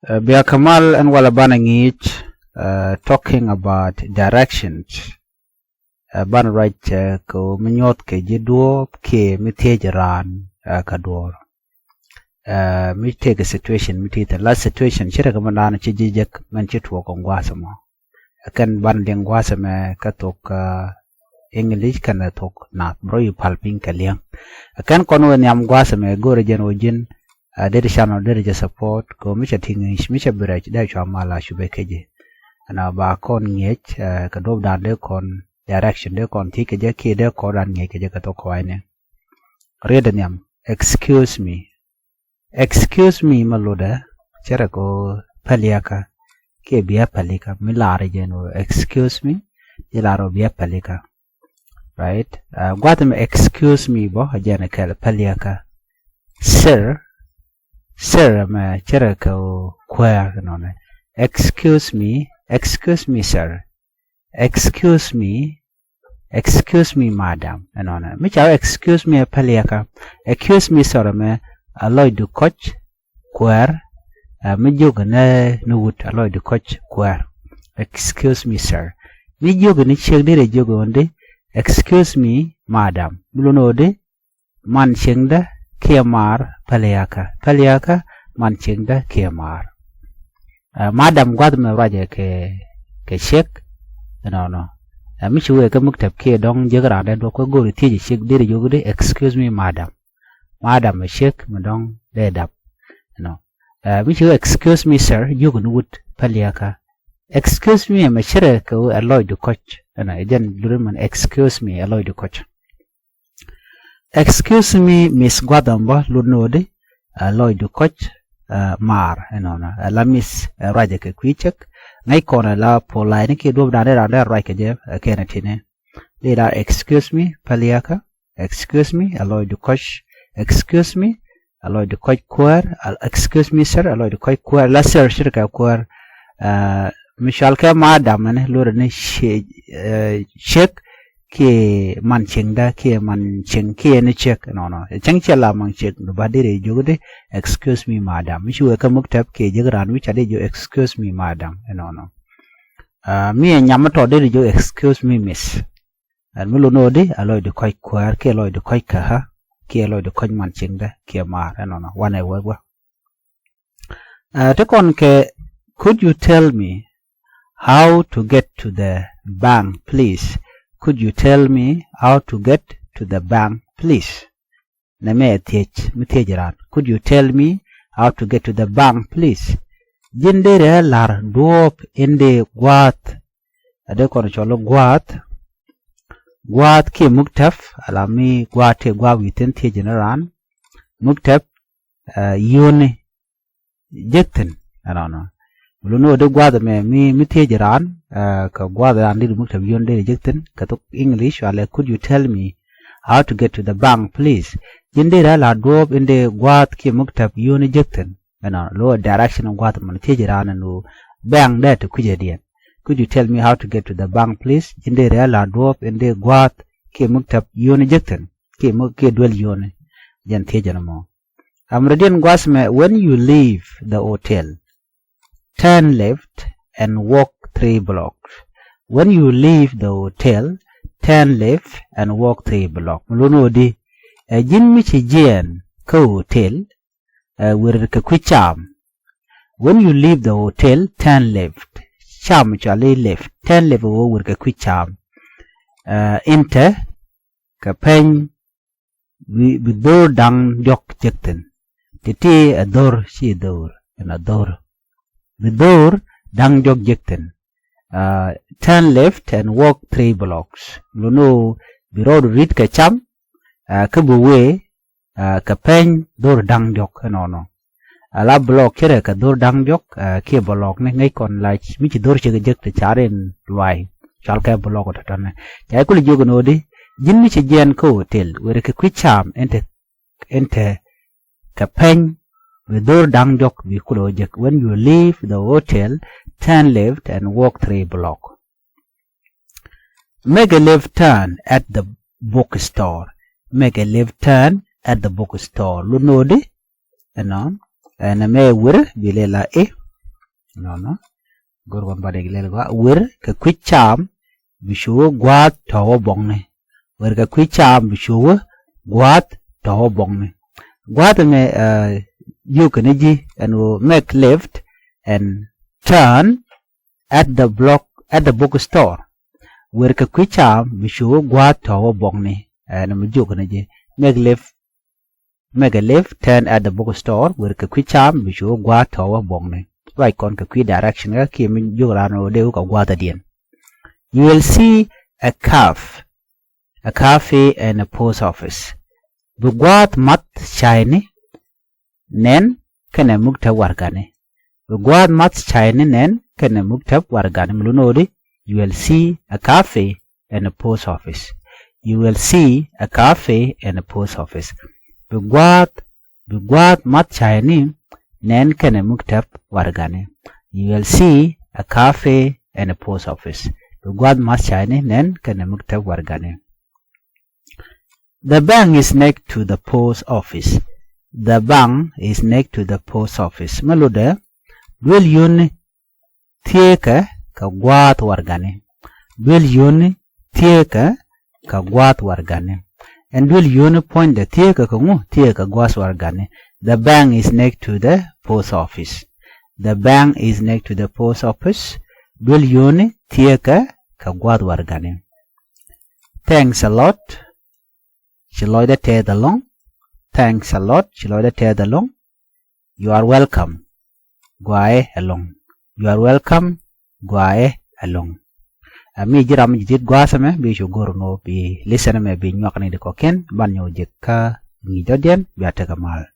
Bia Kamal and Walabanangich talking about directions. Ban right ko minyot ke jiduo ke mitejaran kador. Me take a situation the last situation chira kamandana chijijek manchitwo kongwasamo. Akan banding gwasame katok English kana Thok Nath bro yu palping kaliang. Akan kono nyam gwasame gore jen ojin there channel there is support ko micha tingish micha birach da chamala shubekeje. Ana ba kon ngech kadob dande kon direction de kon tike je ke de ko ran ngeke je kato ko aine. Read nyam excuse me maluda chera ko paliaka ke bia palika milare jeno excuse me ilaro bia palika right gwatem excuse me bo ajana kala paliaka sir ma chera ko kwar nona excuse me sir excuse me madam nona me cha excuse me paliaka excuse me sir me aloy du coach kwar me joga na nuut aloy du coach kwar excuse me sir me joga ni chegde joga onde excuse me madam buluno de man chengda kiamar paliaka man chengda kiamar madam gwad me raja ke shek no mi chuwe ke muktab ke dong jegra de do ko gori tiji shek de joga de excuse me madam me shek me dong de dap no mi chuwe excuse me sir joga nuut paliaka excuse me me chere ko aloy du coach ana eden durman excuse me aloy du coach excuse me miss gwadamba lunode aloy du coach mar enona la miss raja ke kwichek ngai kona la polai ke do dane randa right ke je kenatine leda excuse me paliaka excuse me aloy du coach excuse me aloy du coach kwar excuse me sir aloy du coach kwar la sir shirka kwar Michal ke madam ne lore ne check ke man chengda ke man cheng ke ne check no cheng chela man check do badire jogde excuse me madam mishu ka muktab ke jegran wi chade jo excuse me madam no mi nyam to de jo excuse me miss al mulo no de aloy de koy kwar ke aloy de koy ka ha ke aloy de koy man chengda ke mar no wane wa te kon ke could you tell me how to get to the bank, please? Could you tell me how to get to the bank, please? Could you tell me how to get to the bank, please? Jindere lar duop inde guat. Ade kono cholo guat. Guat ke muktaf alami guate gua witen tejeneran. Muktaf yone jekten. I don't know. Luno de guada me mi tejeran ka guada andi muktab yonde rejecten katok English wala could you tell me how to get to the bank please jindera la drop in the guad ki muktab yone jekten ana lo direction of guada man tejeran no bank that kujedian could you tell me how to get to the bank please jindera la drop in the guad ki muktab yone jekten ki dwel yone jan tejeramo amradian guasme when you leave the hotel turn left and walk 3 blocks. When you leave the hotel, turn left and walk 3 blocks. Muluno di jin michi jen ko hotel wir ka kwicham. When you leave the hotel, turn left. Cham chale left. Turn left wo wir ka kwicham. Enter ka pen bidor dang jok jekten. Titi ador si ador and ador. The door dang jog jekten. Turn left and walk 3 blocks. Luno the road read ka cham kabuwe ka pen door dang jog no. Ala block kere ka door dang jog ke block ne ngai kon la mi door che jek te charen lwai chal ka block ta tan. Ja ko jogo no di jin mi che jen ko hotel were ka kwicham ente ka pen the door dang jok we could when you leave the hotel, turn left and walk 3 blocks. Make a left turn at the bookstore. Make a left turn at the bookstore. Lunodi, and me wir bilela no gor gon bade gilel gwa wer ka kwicham bishuwo gwat tawo bongne wer ka kwicham bishuwo gwat tawo bongne gwat me you can and will make left and turn at the bookstore wer ka kwicham bishuwo gwat tawo bongne and me you can make a left turn at the bookstore wer ka kwicham bishuwo gwat tawo bongne right kon ka kwi direction ka ki min jurano de ka gwata dien. You will see a cafe and a post office. Bugwat mat shiny nen kana mukta wargane. Bugwat mat shiny nen kana mukta wargane mulunodi. You will see a cafe and a post office. You will see a cafe and a post office. Bugwat mat shiny nen kana mukta wargane. You will see a cafe and a post office. Bugwat mat shiny nen kana mukta wargane. The bank is next to the post office. The bank is next to the post office. Maluda will yun thieka ka gwat wargane. Will yun thieka ka gwat wargane. And will yun point the thieka ka ngu thieka gwas wargane. The bank is next to the post office. The bank is next to the post office. Will yun thieka ka gwat wargane. Thanks a lot. Chiloida te dalong. Thanks a lot. Chiloida te dalong. You are welcome. Guae along. You are welcome. Guae along. Mi jiram jit guasame bi shugor no bi listen me bi nyok ni de koken ban yo jekka ni jodien bi ataka mal.